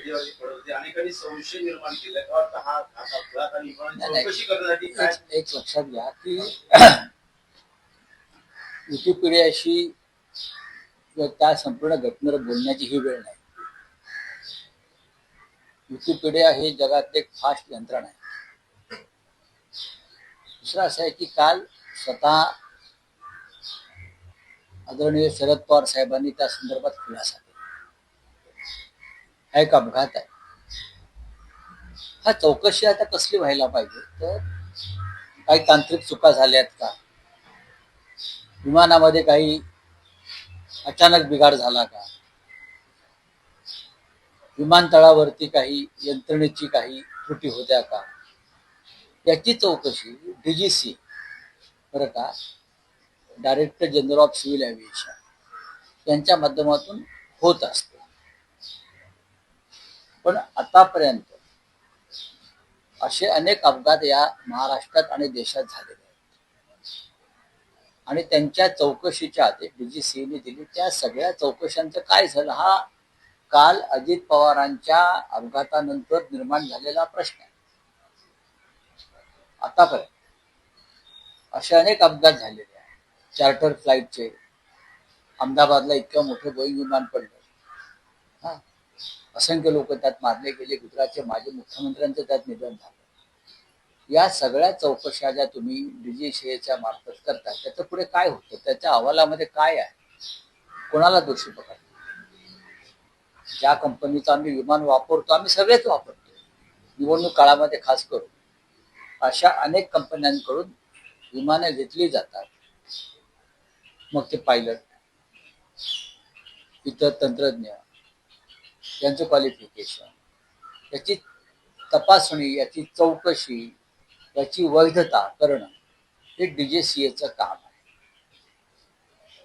मीडियावरती पडत होते, अनेकांनी संशय निर्माण केला का वाटतं हा अपघात आणि चौकशी करण्यासाठी काय एक लक्षात घ्या की विकिपीडियाशी त्या संपूर्ण घटनेवर बोलण्याची ही वेळ नाही. विकिपीडिया हे जगात एक फास्ट यंत्रणा आहे. दुसरं असं आहे की काल स्वतः आदरणीय शरद पवार साहेबांनी त्या संदर्भात खुलासा केला. हा एक अपघात आहे. हा चौकशी आता कसली व्हायला पाहिजे तर काही तांत्रिक चुका झाल्यात का, विमानामध्ये काही अचानक बिघाड झाला का, विमानतळावरती काही यंत्रणेची काही त्रुटी होत्या का, याची चौकशी डीजीसी बरं का, director general of civil aviation यांच्या माध्यमातून होत असते. पण आतापर्यंत असे अनेक अपघात या महाराष्ट्रात आणि देशात झालेले आहेत आणि त्यांच्या चौकशीच्या आदेश डीजीसीने दिली. त्या सगळ्या चौकशांचं काय झालं हा काल अजित पवारांच्या अपघातानंतर निर्माण झालेला प्रश्न आहे. आतापर्यंत असे अनेक अपघात झालेले आहेत. चार्टर फ्लाईटचे अहमदाबादला इतकं मोठं बोईंग विमान पडलं, हा असंख्य लोक त्यात मारले गेले. गुजरातचे माजी मुख्यमंत्र्यांचं त्यात निधन झालं. या सगळ्या चौकशा ज्या तुम्ही डीजीसीएच्या मार्फत करता त्याचं पुढे काय होतं, त्याच्या अहवालामध्ये काय आहे, कोणाला दोषी पकडतो? ज्या कंपनीचं आम्ही विमान वापरतो, आम्ही सगळेच वापरतो, निवडणूक काळामध्ये खास करून अशा अनेक कंपन्यांकडून विमानं घेतली जातात. मग ते पायलट, इतर तंत्रज्ञ यांचं क्वालिफिकेशन, याची तपासणी, याची चौकशी, याची वैधता करणं हे डीजीसीएचं काम आहे.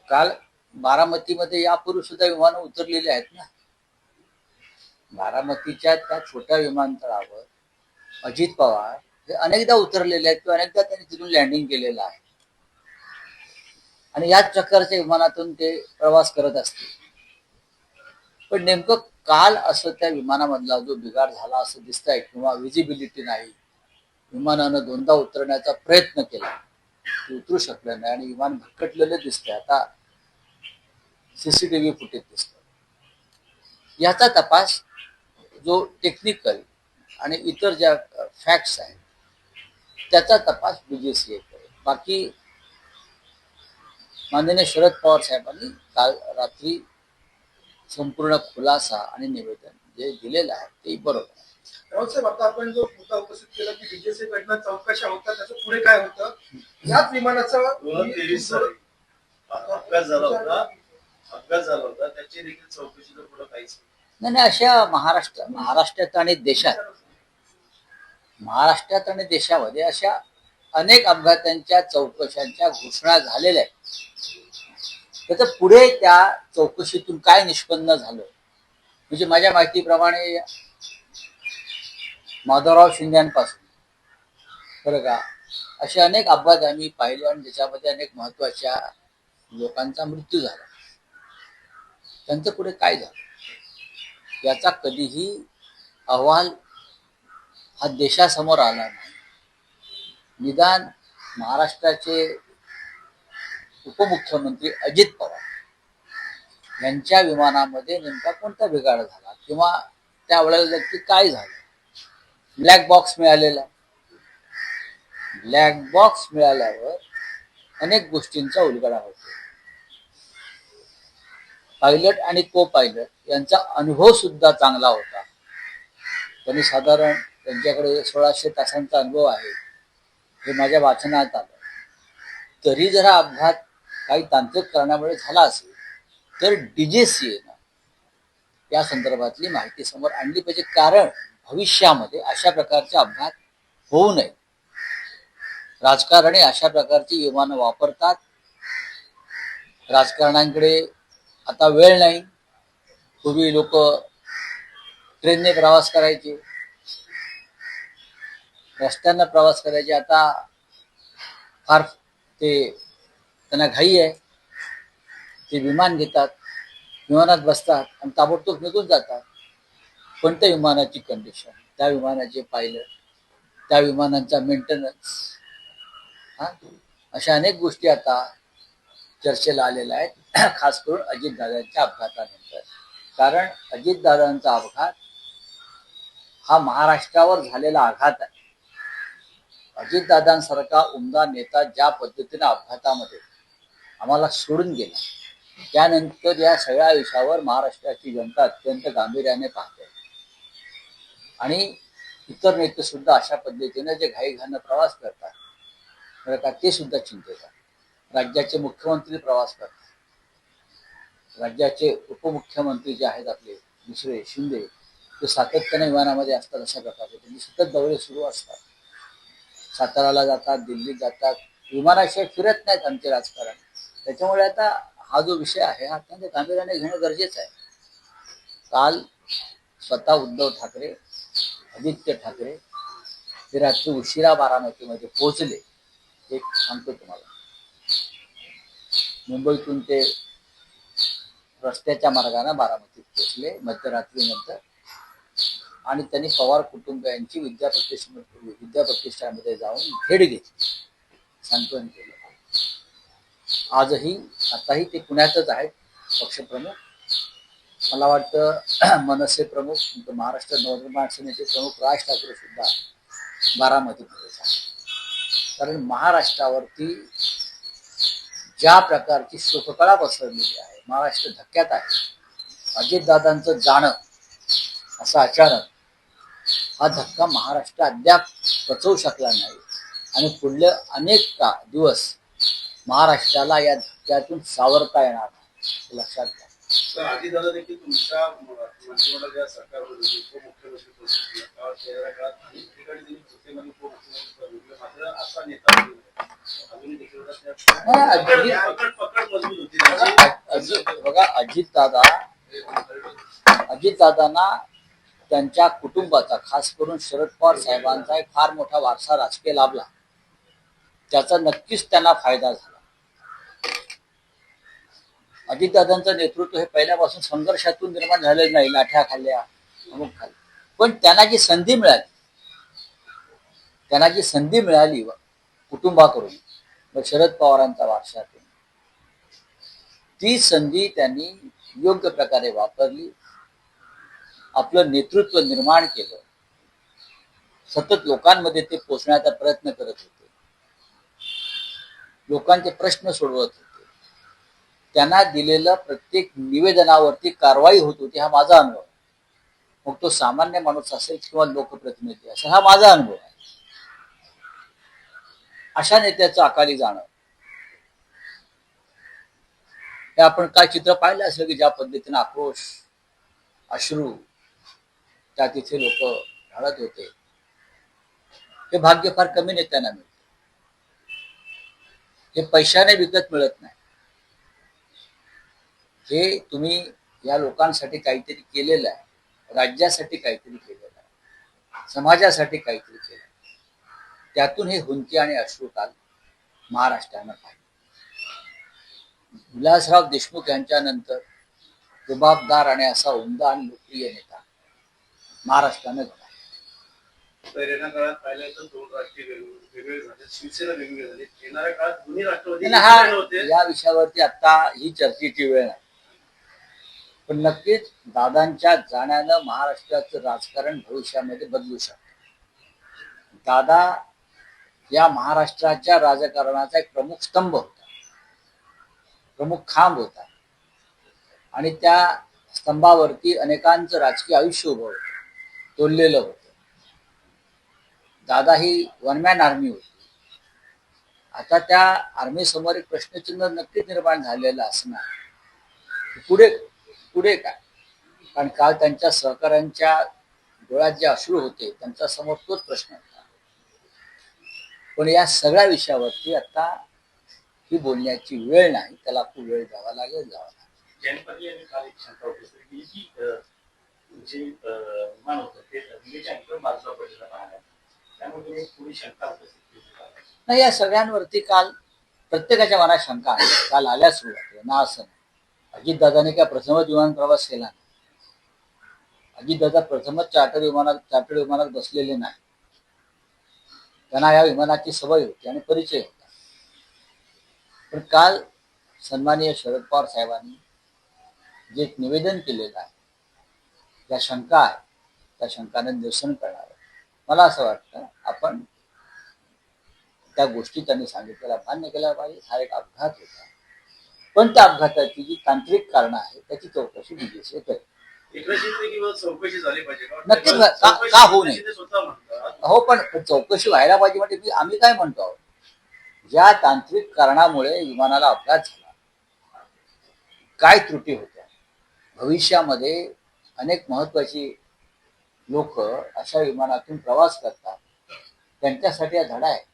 काल बारामतीमध्ये यापूर्वी सुद्धा विमानं उतरलेली आहेत ना. बारामतीच्या त्या छोट्या विमानतळावर अजित पवार हे अनेकदा उतरलेले आहेत किंवा अनेकदा त्यांनी तिथून लँडिंग केलेलं आहे आणि याच प्रकारच्या विमानातून ते प्रवास करत असतील. पण नेमकं काल असं त्या विमानामधला जो बिघाड झाला असं दिसतंय किंवा विजिबिलिटी नाही, विमानानं दोनदा उतरण्याचा प्रयत्न केला, उतरू शकलं नाही आणि विमान भरकटलेलं दिसतंय. आता सीसीटीव्ही फुटेज दिसतं. याचा तपास जो टेक्निकल आणि इतर ज्या फॅक्ट्स आहेत त्याचा तपास डीजीसीए करेल. बाकी माननीय शरद पवार साहेबांनी काल रात्री संपूर्ण खुलासा आणि निवेदन जे दिलेलं आहे ते बरोबर आहे. राऊत साहेब, आता आपण जो मुद्दा उपस्थित केला की डीजीसी कडनं चौकशा होतात, त्याचं पुढे काय होतं? याच विमानाचा 2023 साली अपघात झाला होता त्याची देखील चौकशीचं पुढे काहीच नाही. अशा महाराष्ट्रात आणि देशामध्ये अशा अनेक अपघातांच्या चौकशांच्या घोषणा झालेल्या आहेत. त्याचं पुढे त्या चौकशीतून काय निष्पन्न झालं म्हणजे माझ्या माहितीप्रमाणे माधवराव शिंद्यांपासून बरं का असे अनेक अपघात आम्ही पाहिले आणि त्याच्यामध्ये अनेक महत्वाच्या लोकांचा मृत्यू झाला. त्यांचं पुढे काय झालं याचा कधीही अहवाल हा देशासमोर आला नाही. निदान महाराष्ट्राचे उपमुख्यमंत्री अजित पवार यांच्या विमानामध्ये नेमका कोणता बिघाड झाला किंवा त्यावेळेला नक्की काय झालं. ब्लॅक बॉक्स मिळालेला. ब्लॅक बॉक्स मिळाल्यावर अनेक गोष्टींचा उलगडा होतो. पायलट आणि को पायलट यांचा अनुभव सुद्धा चांगला होता. त्यांनी साधारण त्यांच्याकडे 1600 तासांचा अनुभव आहे हे माझ्या वाचनात आलं. तरी जर हा अपघात काही तांत्रिक कारणामुळे झाला असेल तर डीजीसीएनं या संदर्भातली माहिती समोर आणली पाहिजे, कारण भविष्यामध्ये अशा प्रकारचे अपघात होऊ नये. राजकारणी अशा प्रकारची विमानं वापरतात. राजकारण्यांकडे आता वेळ नाही. पूर्वी लोक ट्रेनने प्रवास करायचे, रस्त्यानं प्रवास करायचे. आता फार त्यांना घाई आहे, ते विमान घेतात, विमानात बसतात आणि ताबडतोब निघून जातात. कोणत्या विमानाची कंडिशन, त्या विमानाचे पायलट, त्या विमानांचा मेंटेनन्स, अशा अनेक गोष्टी आता चर्चेला आलेल्या आहेत, खास करून अजितदादांच्या अपघातानंतर. कारण अजितदादांचा अपघात हा महाराष्ट्रावर झालेला आघात आहे. अजितदादांसारखा उमदा नेता ज्या पद्धतीने अपघातामध्ये आम्हाला सोडून गेला, त्यानंतर या सगळ्या विषयावर महाराष्ट्राची जनता अत्यंत गांभीर्याने पाहते. आणि इतर नेते सुद्धा अशा पद्धतीने जे घाईघाईने प्रवास करतात बरं का, ते सुद्धा चिंतेत आहे. राज्याचे मुख्यमंत्री प्रवास करतात, राज्याचे उपमुख्यमंत्री जे आहेत आपले दुसरे शिंदे, ते सातत्याने विमानामध्ये असतात. अशा प्रकारचे त्यांचे सतत दौरे सुरू असतात. साताराला जातात, दिल्लीत जातात, विमानाशिवाय फिरत नाहीत आमचे राजकारण. त्याच्यामुळे आता हा जो विषय आहे हा अत्यंत गांभीर्याने घेणं गरजेचं आहे. काल स्वतः उद्धव ठाकरे, आदित्य ठाकरे हे रात्री उशिरा बारामतीमध्ये पोहोचले. एक सांगतो तुम्हाला, मुंबईतून ते रस्त्याच्या मार्गाने बारामतीत पोहोचले मध्यरात्रीनंतर, आणि त्यांनी पवार कुटुंबियांची विद्याप्रतिष्ठानमध्ये जाऊन भेट घेतली, सांत्वन केलं. आताही ते पुण्यातच आहेत पक्षप्रमुख. मला वाटतं मनसे प्रमुख, महाराष्ट्र नवनिर्माण सेनेचे प्रमुख राज ठाकरे सुद्धा बारामतीमध्येच आहेत. कारण महाराष्ट्रावरती ज्या प्रकारची शोककळा पसरलेली आहे, महाराष्ट्र धक्क्यात आहे. अजितदादांचं जाणं असा अचानक हा धक्का महाराष्ट्र अद्याप पचवू शकला नाही, आणि पुढले अनेक दिवस महाराष्ट्राला या धक्क्यातून सावरता येणार नाही, लक्षात घ्या. तर अजितदादा देखील तुमच्या मंत्रिमंडळाच्या सरकारमध्ये उपमुख्यमंत्री काळात अनेक ठिकाणी त्यांनी सत्तेमध्ये उपमुख्यमंत्री, मात्र असा नेता अजूनही देखील पकड मजबूत होती. बघा, अजितदादांना त्यांच्या कुटुंबाचा, खास करून शरद पवार साहेबांचा एक फार मोठा वारसा राजकीय लाभला. त्याचा नक्कीच त्यांना फायदा झाला. अजितदादांचं नेतृत्व हे पहिल्यापासून संघर्षातून निर्माण झालेलं नाही, लाठ्या खाल्ल्या, अमुक खाल्ल्या, पण त्यांना जी संधी मिळाली कुटुंबाकडून, शरद पवारांचा वारशातून, ती संधी त्यांनी योग्य प्रकारे वापरली, आपलं नेतृत्व निर्माण केलं, सतत लोकांमध्ये ते पोचण्याचा प्रयत्न करत होते, लोकांचे प्रश्न सोडवत होते, त्यांना दिलेलं प्रत्येक निवेदनावरती कारवाई होत होती. हा माझा अनुभव, मग तो सामान्य माणूस असेल किंवा लोकप्रतिनिधी असेल, हा माझा अनुभव आहे. अशा नेत्याचं अकाली जाणं, हे आपण काय चित्र पाहिलं असेल की ज्या पद्धतीने आक्रोश, अश्रू त्या तिथे लोक ढाळत होते. हे भाग्य फार कमी नेत्यांना मिळतं, हे पैशाने विकत मिळत नाही. हे तुम्ही या लोकांसाठी काहीतरी केलेलं आहे, राज्यासाठी काहीतरी केलेलं आहे, समाजासाठी काहीतरी केलं आहे, त्यातून हे हुंकी आणि अश्रू काल महाराष्ट्रानं पाहिले. विलासराव देशमुख यांच्यानंतर जबाबदार आणि असा उमदा आणि लोकप्रिय नेता महाराष्ट्रानं घडला. पहिल्या काळात पाहिलं तर दोन राष्ट्रीय वेगवेगळे झाले, शिवसेना वेगवेगळे झाले. येणाऱ्या काळात दोन्ही राष्ट्रवादी होते. या विषयावरती आता ही चर्चेची वेळ आहे, पण नक्कीच दादांच्या जाण्यानं महाराष्ट्राचं राजकारण भविष्यामध्ये बदलू शकतं. दादा या महाराष्ट्राच्या राजकारणाचा एक प्रमुख स्तंभ होता, प्रमुख खांब होता, आणि त्या स्तंभावरती अनेकांचं राजकीय आयुष्य उभं होतं, तोललेलं होतं. दादा ही वन मॅन आर्मी होती. आता त्या आर्मी समोर एक प्रश्नचिन्ह नक्कीच निर्माण झालेलं असणार, पुढे काय. कारण काल त्यांच्या सहकाऱ्यांच्या डोळ्यात जे अश्रू होते, त्यांच्या समोर तोच प्रश्न होता. पण या सगळ्या विषयावरती आता ही बोलण्याची वेळ नाही, त्याला खूप वेळ द्यावा लागेल. जयंत यांनी काल एक शंका उपस्थित केली की जे विमान होतं ते दिल्लीच्या अंतर बाजूला पडलेलं पाहण्यात, त्यामुळे थोडी शंका उपस्थित केली. नाही, या सगळ्यांवरती काल प्रत्येकाच्या मनात शंका आहे, काल आल्या सुरुवातीला ना. असं नाही अजितदादाने काय प्रथमच विमान प्रवास केला नाही. अजितदादा प्रथमच चार्टर्ड विमानात बसलेले नाही. त्यांना या विमानाची सवय होती आणि परिचय होता. पण काल सन्माननीय शरद पवार साहेबांनी जे एक निवेदन केलेलं आहे, ज्या शंका आहे त्या शंकांना निरसन करणार. मला असं वाटतं आपण त्या गोष्टी त्यांनी सांगितलेल्या मान्य केल्या पाहिजे. हा एक अपघात होता, पण त्या अपघाताची जी तांत्रिक कारणं आहेत त्याची चौकशी बीजेसी करेल. एकनाथ शिंदे किंवा चौकशी झाली पाहिजे का? नक्कीच चौकशी का होऊ नये? ते स्वतः म्हणतात. हो, पण चौकशी व्हायला पाहिजे. म्हणजे आम्ही काय म्हणतो आहोत, ज्या तांत्रिक कारणामुळे विमानाला अपघात झाला, काय त्रुटी होत्या, भविष्यामध्ये अनेक महत्वाची लोक अशा विमानातून प्रवास करतात, त्यांच्यासाठी हा धडा आहे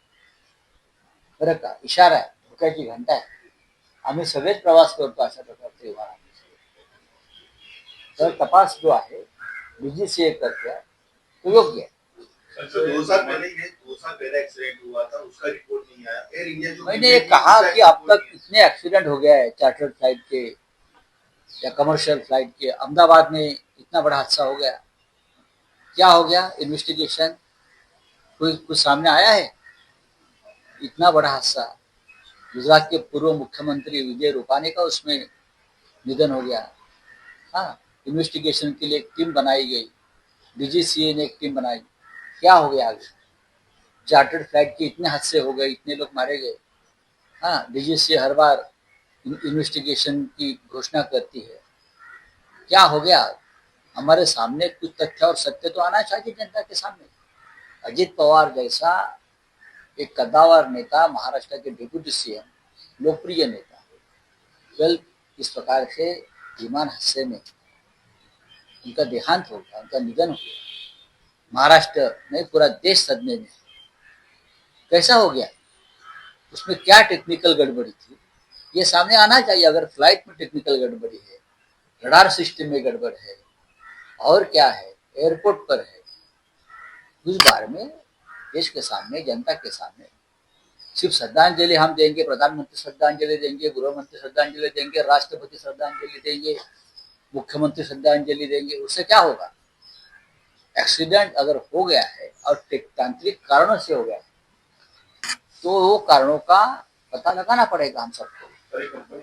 बरं का, इशारा आहे, धोक्याची घंटा आहे. आम्ही सगळेच प्रवास करतो अशा प्रकारचे विमान. तर तपास जो आहे बीजीसीए करते तो योग्य है. सर 2 साल पहले ये 2 साल पहले एक्सीडेंट हुआ था, उसका रिपोर्ट नहीं आया. एयर इंडिया जो मैंने ये कहा कि अब तक कितने एक्सीडेंट हो गया है चार्टर्ड फ्लाइट के या कमर्शियल फ्लाइट के. अहमदाबाद में इतना बड़ा हादसा हो गया, क्या हो गया? इन्वेस्टिगेशन कुछ सामने आया है? इतना बड़ा हादसा, गुजरात के पूर्व मुख्यमंत्री विजय रूपानी का उसमें निधन हो गया. हाँ, इन्वेस्टिगेशन के लिए एक टीम बनाई गई, डीजीसीए ने एक टीम बनाई. क्या हो गया आगे? चार्टर्ड फ्लाइट के इतने हादसे हो गए, इतने लोग मारे गए. हाँ, डीजीसीए हर बार इन्वेस्टिगेशन की घोषणा करती है. क्या हो गया? हमारे सामने कुछ तथ्य और सत्य तो आना चाहिए जनता के सामने. अजित पवार जैसा एक कद्दावर नेता, महाराष्ट्र के डिप्यूटी सीएम, लोकप्रिय नेता, कल इस प्रकार से विमान हादसे में उनका देहांत हो गया, उनका निधन हो गया. महाराष्ट्र नहीं, पूरा देश सदमे में. कैसा हो गया? उसमें क्या टेक्निकल गड़बड़ी थी, ये सामने आना चाहिए. अगर फ्लाइट में टेक्निकल गड़बड़ी है, रडार सिस्टम में गड़बड़ है, और क्या है, एयरपोर्ट पर है, उस बारे में देश के सामने, जनता के सामने सिर्फ श्रद्धांजलि हम देंगे, प्रधानमंत्री श्रद्धांजलि देंगे, गृहमंत्री श्रद्धांजलि देंगे, राष्ट्रपति श्रद्धांजलि देंगे, मुख्यमंत्री श्रद्धांजलि देंगे, उससे क्या होगा? एक्सीडेंट अगर हो गया है और तांत्रिक कारणों से हो गया है, तो वो कारणों का पता लगाना पड़ेगा हम सबको.